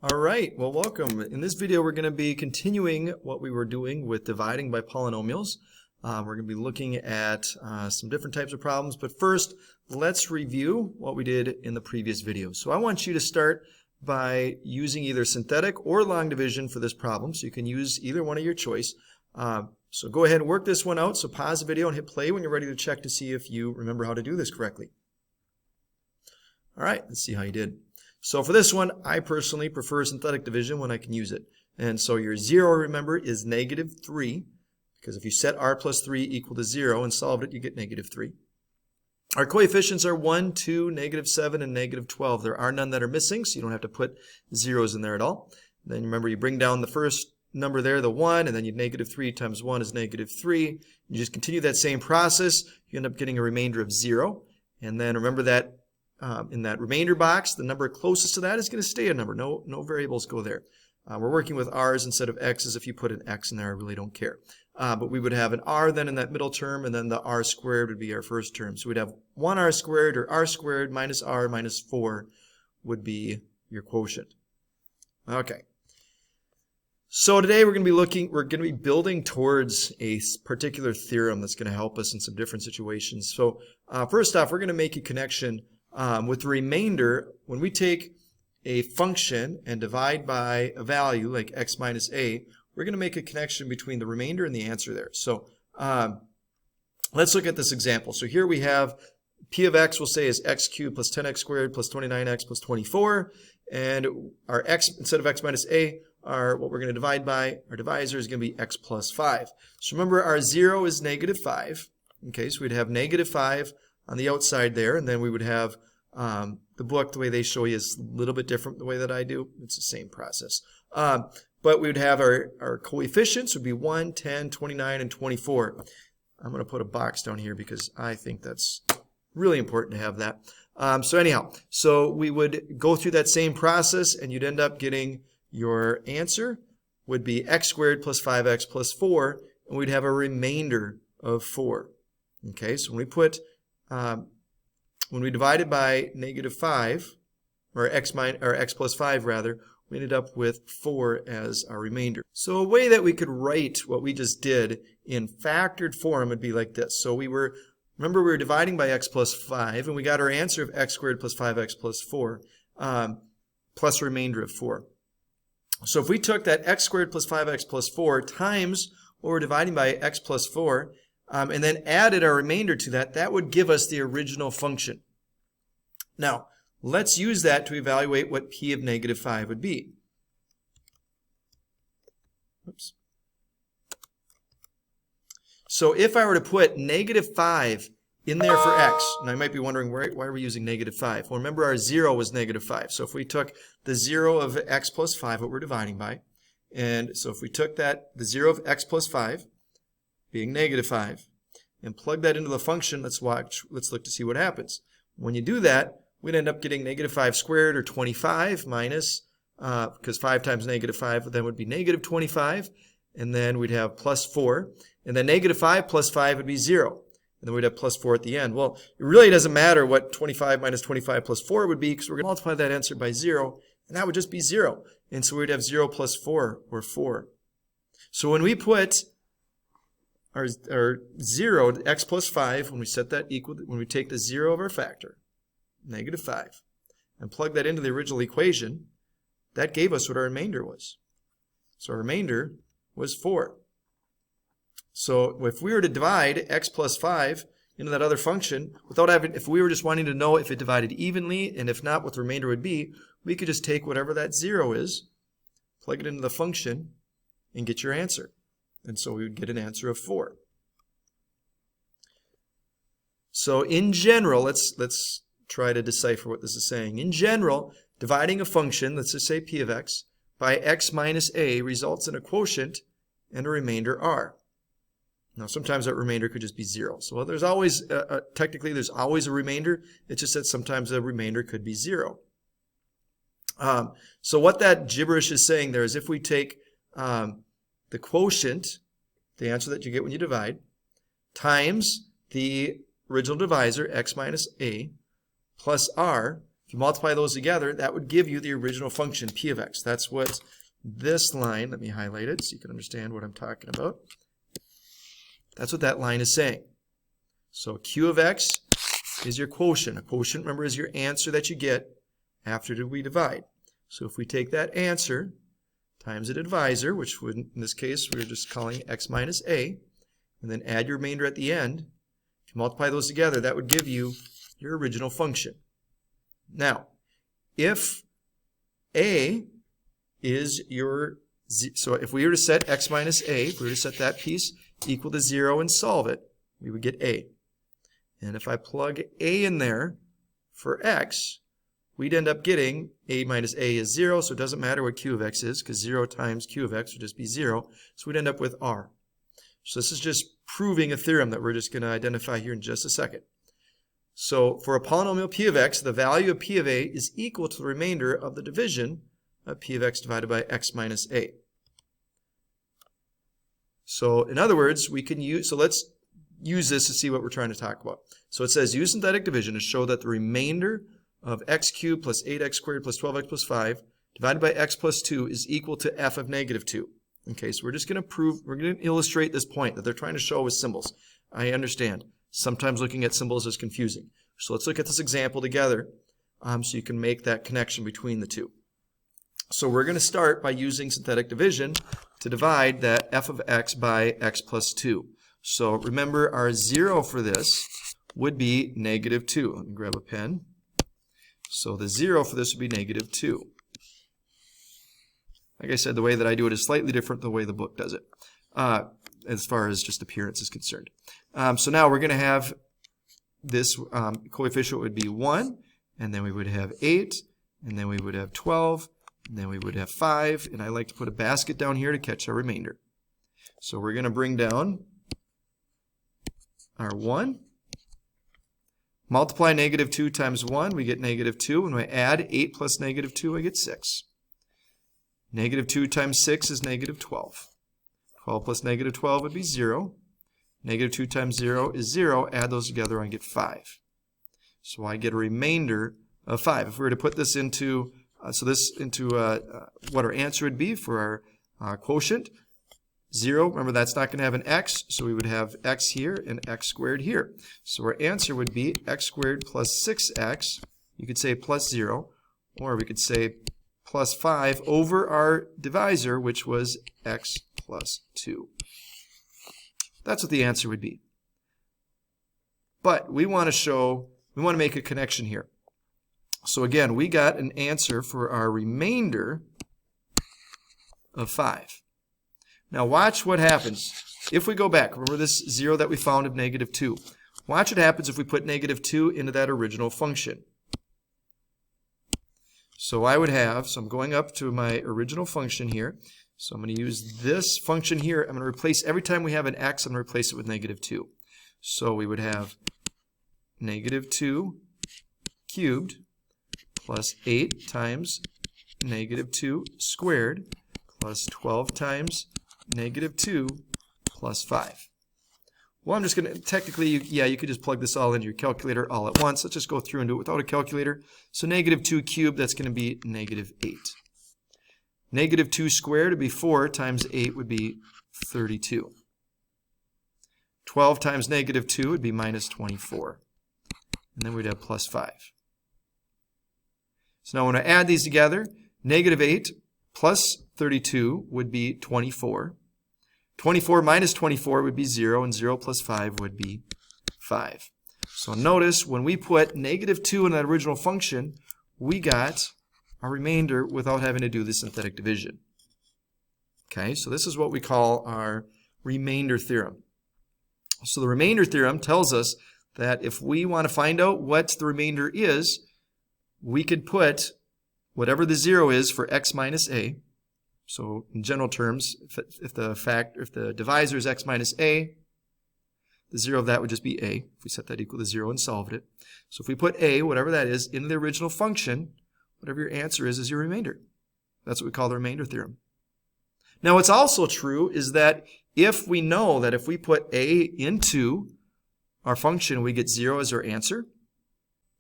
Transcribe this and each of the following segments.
All right, well, welcome. In this video, we're going to be continuing what we were doing with dividing by polynomials. We're going to be looking at some different types of problems, but first, let's review what we did in the previous video. So I want you to start by using either synthetic or long division for this problem, so you can use either one of your choice. So go ahead and work this one out. So pause the video and hit play when you're ready to check to see if you remember how to do this correctly. All right, let's see how you did. So for this one, I personally prefer synthetic division when I can use it. And so your 0, remember, is -3, because if you set r plus 3 equal to 0 and solved it, you get -3. Our coefficients are 1, 2, -7, and -12. There are none that are missing, so you don't have to put zeros in there at all. Then remember, you bring down the first number there, the 1, and then you -3 times 1 is -3. You just continue that same process. You end up getting a remainder of 0. And then remember that in that remainder box, the number closest to that is going to stay a number. No variables go there. We're working with r's instead of x's. If you put an x in there, I really don't care. But we would have an r then in that middle term, and then the r squared would be our first term. So we'd have 1r squared, or r squared minus r minus 4 would be your quotient. Okay. So today we're going to be building towards a particular theorem that's going to help us in some different situations. So first off, we're going to make a connection with the remainder. When we take a function and divide by a value like x minus a, we're going to make a connection between the remainder and the answer there. So let's look at this example. So here we have p of x, we'll say, is x cubed plus 10x squared plus 29x plus 24. And our x, instead of x minus a, what we're going to divide by, our divisor is going to be x plus 5. So remember, our 0 is -5. Okay, so we'd have -5 on the outside there, and then we would have the book, the way they show you is a little bit different the way that I do. It's the same process. But we would have our coefficients would be 1, 10, 29, and 24. I'm going to put a box down here because I think that's really important to have that. So anyhow, so we would go through that same process, and you'd end up getting your answer would be x squared plus 5x plus 4, and we'd have a remainder of 4. Okay, so when we divided by -5, or x plus 5 rather, we ended up with 4 as our remainder. So a way that we could write what we just did in factored form would be like this. So remember we were dividing by x plus 5, and we got our answer of x squared plus 5x plus 4, plus a remainder of 4. So if we took that x squared plus 5x plus 4 times what we're dividing by x plus 4, and then added our remainder to that, that would give us the original function. Now, let's use that to evaluate what p of -5 would be. Oops. So if I were to put -5 in there for x, and I might be wondering, why are we using -5? Well, remember our 0 was -5. So if we took the 0 of x plus 5, what we're dividing by, and so if we took the 0 of x plus 5, being -5, and plug that into the function, let's look to see what happens. When you do that, we'd end up getting -5 squared, or 25, minus, because 5 times -5 then would be -25, and then we'd have plus 4, and then -5 plus 5 would be 0, and then we'd have plus 4 at the end. Well, it really doesn't matter what 25 minus 25 plus 4 would be, because we're going to multiply that answer by 0, and that would just be 0, and so we'd have 0 plus 4, or 4. So when we put our 0, x plus 5, when we set that equal, when we take the 0 of our factor, -5, and plug that into the original equation, that gave us what our remainder was. So our remainder was 4. So if we were to divide x plus 5 into that other function, if we were just wanting to know if it divided evenly, and if not, what the remainder would be, we could just take whatever that 0 is, plug it into the function, and get your answer. And so we would get an answer of 4. So in general, let's try to decipher what this is saying. In general, dividing a function, let's just say p of x, by x minus a results in a quotient and a remainder r. Now sometimes that remainder could just be 0. So there's always, technically there's always a remainder. It's just that sometimes the remainder could be 0. So what that gibberish is saying there is, if we take the quotient, the answer that you get when you divide, times the original divisor, x minus a, plus r. If If you multiply those together, that would give you the original function, p of x. That's what this line, let me highlight it so you can understand what I'm talking about. That's what that line is saying. So q of x is your quotient. A quotient, remember, is your answer that you get after we divide. So if we take that answer times a divisor, which would, in this case, we're just calling x minus a, and then add your remainder at the end. If you multiply those together, that would give you your original function. Now, if a is your, so if we were to set x minus a, if we were to set that piece equal to 0 and solve it, we would get a. And if I plug a in there for x, we'd end up getting a minus a is 0, so it doesn't matter what q of x is, because 0 times q of x would just be 0. So we'd end up with r. So this is just proving a theorem that we're just going to identify here in just a second. So for a polynomial p of x, the value of p of a is equal to the remainder of the division of p of x divided by x minus a. So in other words, we can use, so let's use this to see what we're trying to talk about. So it says use synthetic division to show that the remainder of x cubed plus 8x squared plus 12x plus 5 divided by x plus 2 is equal to f of negative 2. Okay, so we're just going to prove, we're going to illustrate this point that they're trying to show with symbols. I understand. Sometimes looking at symbols is confusing. So let's look at this example together so you can make that connection between the two. So we're going to start by using synthetic division to divide that f of x by x plus 2. So remember, our 0 for this would be negative 2. Let me grab a pen. So the 0 for this would be negative 2. Like I said, the way that I do it is slightly different than the way the book does it, as far as just appearance is concerned. So now we're going to have this coefficient would be 1, and then we would have 8, and then we would have 12, and then we would have 5, and I like to put a basket down here to catch our remainder. So we're going to bring down our 1. Multiply negative 2 times 1, we get negative 2. When we add 8 plus negative 2, I get 6. Negative 2 times 6 is negative 12. 12 plus negative 12 would be 0. Negative 2 times 0 is 0. Add those together, I get 5. So I get a remainder of 5. If we were to put this into, what our answer would be for our quotient, 0, remember that's not going to have an x, so we would have x here and x squared here. So our answer would be x squared plus 6x, you could say plus 0, or we could say plus 5 over our divisor, which was x plus 2. That's what the answer would be. But we want to make a connection here. So again, we got an answer for our remainder of 5. Now watch what happens if we go back. Remember this 0 that we found of negative 2. Watch what happens if we put negative 2 into that original function. So I would have, so I'm going up to my original function here. So I'm going to use this function here. I'm going to replace, every time we have an x, I'm going to replace it with negative 2. So we would have negative 2 cubed plus 8 times negative 2 squared plus 12 times negative 2 plus 5. Well, I'm just going to, technically, you could just plug this all into your calculator all at once. Let's just go through and do it without a calculator. So negative 2 cubed, that's going to be negative 8. Negative 2 squared would be 4 times 8 would be 32. 12 times negative 2 would be minus 24. And then we'd have plus 5. So now when I add these together, negative 8 plus 32 would be 24. 24 minus 24 would be 0, and 0 plus 5 would be 5. So notice when we put negative 2 in that original function, we got our remainder without having to do the synthetic division. Okay, so this is what we call our remainder theorem. So the remainder theorem tells us that if we want to find out what the remainder is, we could put whatever the 0 is for x minus a. So in general terms, if the divisor is x minus a, the 0 of that would just be a. If we set that equal to 0 and solved it. So if we put a, whatever that is, in the original function, whatever your answer is your remainder. That's what we call the remainder theorem. Now what's also true is that if we know that if we put a into our function, we get 0 as our answer,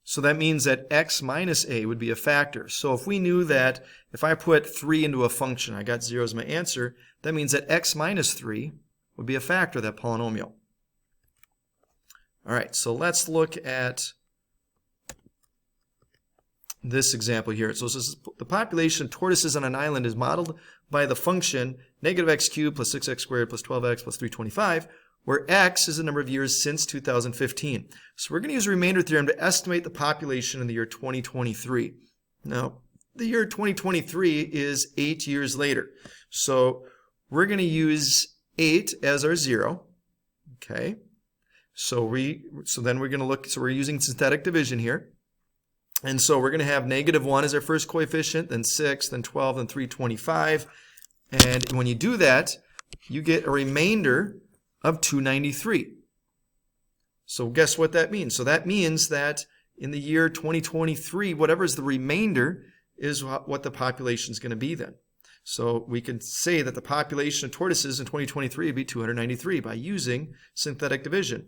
So that means that x minus a would be a factor. So if we knew that if I put 3 into a function, I got 0 as my answer, that means that x minus 3 would be a factor of that polynomial. All right, so let's look at this example here. So this is the population of tortoises on an island is modeled by the function negative x cubed plus 6x squared plus 12x plus 325, where x is the number of years since 2015. So we're going to use the remainder theorem to estimate the population in the year 2023. Now, the year 2023 is 8 years later. So we're going to use 8 as our 0. Okay. So then we're going to look, so we're using synthetic division here. And so we're going to have negative 1 as our first coefficient, then 6, then 12, then 325. And when you do that, you get a remainder of 293. So guess what that means? So that means that in the year 2023, whatever is the remainder is what the population is going to be then. So we can say that the population of tortoises in 2023 would be 293 by using synthetic division.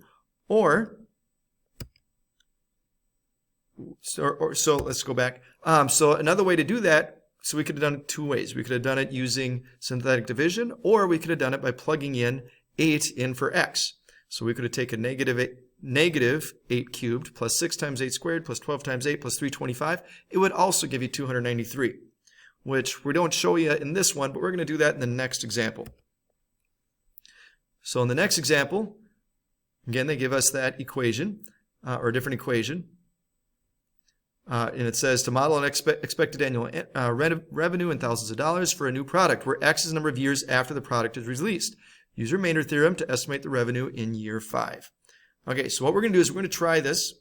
So let's go back. So another way to do that, so we could have done it 2 ways. We could have done it using synthetic division, or we could have done it by plugging in 8 in for x. So we could have taken negative 8 cubed plus 6 times 8 squared plus 12 times 8 plus 325. It would also give you 293, which we don't show you in this one, but we're going to do that in the next example. So in the next example, again, they give us that equation, or a different equation. And it says to model an expected annual revenue in thousands of dollars for a new product where x is the number of years after the product is released. Use remainder theorem to estimate the revenue in year 5. Okay, so what we're going to do is we're going to try this.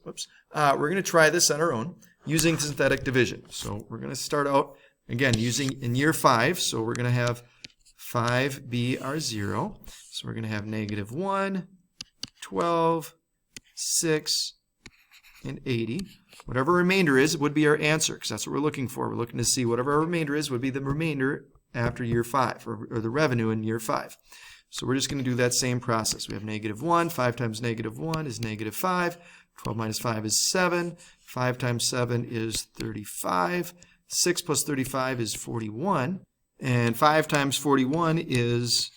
We're going to try this on our own using synthetic division. So we're going to start out again using in year 5. So we're going to have 5 be our 0. So we're going to have negative 1, 12, 6, and 80. Whatever remainder is would be our answer, because that's what we're looking for. We're looking to see whatever our remainder is would be the remainder after year 5, or the revenue in year 5. So we're just going to do that same process. We have negative 1. 5 times negative 1 is negative 5. 12 minus 5 is 7. 5 times 7 is 35. 6 plus 35 is 41. And 5 times 41 is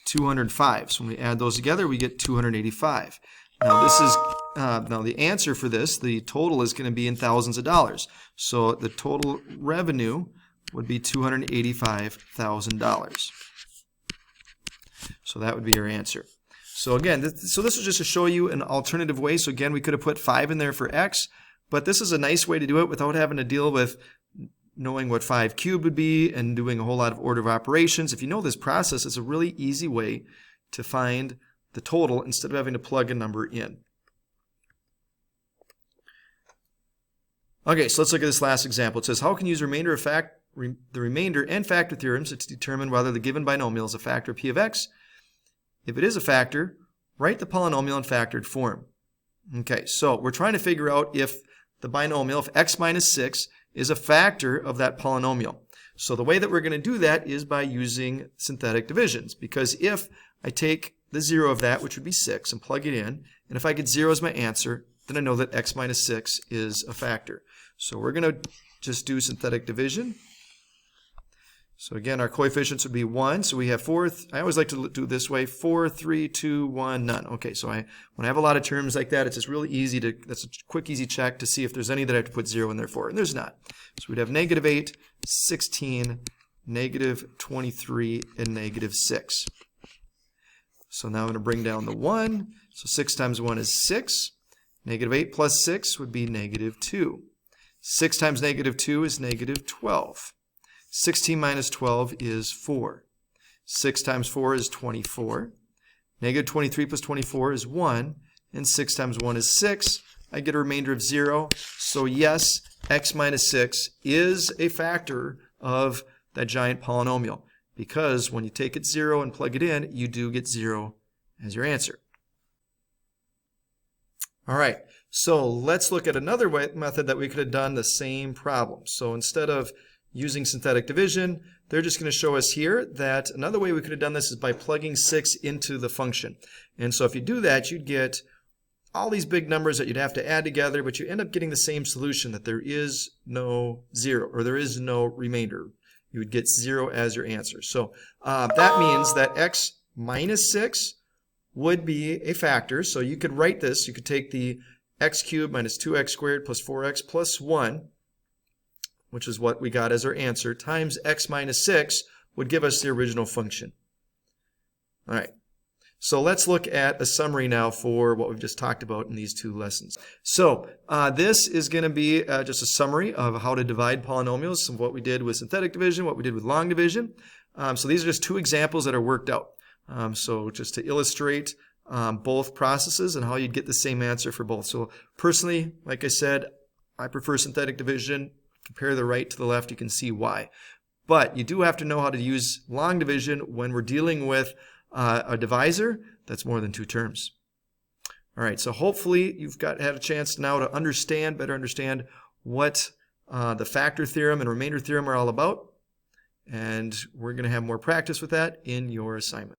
205. So when we add those together, we get 285. Now this is now the answer for this, the total is going to be in thousands of dollars. So the total revenue would be $285,000. So that would be your answer. So again, this was just to show you an alternative way. So again, we could have put 5 in there for x, but this is a nice way to do it without having to deal with knowing what 5 cubed would be and doing a whole lot of order of operations. If you know this process, it's a really easy way to find the total instead of having to plug a number in. Okay, so let's look at this last example. It says, how can you use the remainder and factor theorems to determine whether the given binomial is a factor of p of x? If it is a factor, write the polynomial in factored form. Okay, so we're trying to figure out if the binomial, if x minus 6, is a factor of that polynomial. So the way that we're going to do that is by using synthetic divisions, because if I take the 0 of that, which would be 6, and plug it in, and if I get 0 as my answer, then I know that x minus 6 is a factor. So we're going to just do synthetic division. So again, our coefficients would be 1. So we have 4. I always like to do it this way: 4, 3, 2, 1, none. Okay, so when I have a lot of terms like that, it's just really easy to, that's a quick, easy check to see if there's any that I have to put 0 in there for, and there's not. So we'd have negative 8, 16, negative 23, and negative 6. So now I'm going to bring down the 1. So 6 times 1 is 6. Negative 8 plus 6 would be negative 2. 6 times negative 2 is negative 12. 16 minus 12 is 4. 6 times 4 is 24. Negative 23 plus 24 is 1. And 6 times 1 is 6. I get a remainder of 0. So yes, x minus 6 is a factor of that giant polynomial, because when you take it 0 and plug it in, you do get 0 as your answer. All right, so let's look at another method that we could have done the same problem. So instead of using synthetic division, they're just going to show us here that another way we could have done this is by plugging 6 into the function. And so if you do that, you'd get all these big numbers that you'd have to add together, but you end up getting the same solution, that there is no zero, or there is no remainder. You would get 0 as your answer. So that means that x minus 6 would be a factor. So you could write this. You could take the x cubed minus 2x squared plus 4x plus 1, which is what we got as our answer, times x minus 6 would give us the original function. All right. So let's look at a summary now for what we've just talked about in these two lessons. So this is going to be just a summary of how to divide polynomials, some of what we did with synthetic division, what we did with long division. So these are just two examples that are worked out. So just to illustrate both processes and how you'd get the same answer for both. So personally, like I said, I prefer synthetic division. Compare the right to the left, you can see why. But you do have to know how to use long division when we're dealing with a divisor that's more than two terms. All right, so hopefully you've had a chance now to better understand what the factor theorem and remainder theorem are all about. And we're going to have more practice with that in your assignment.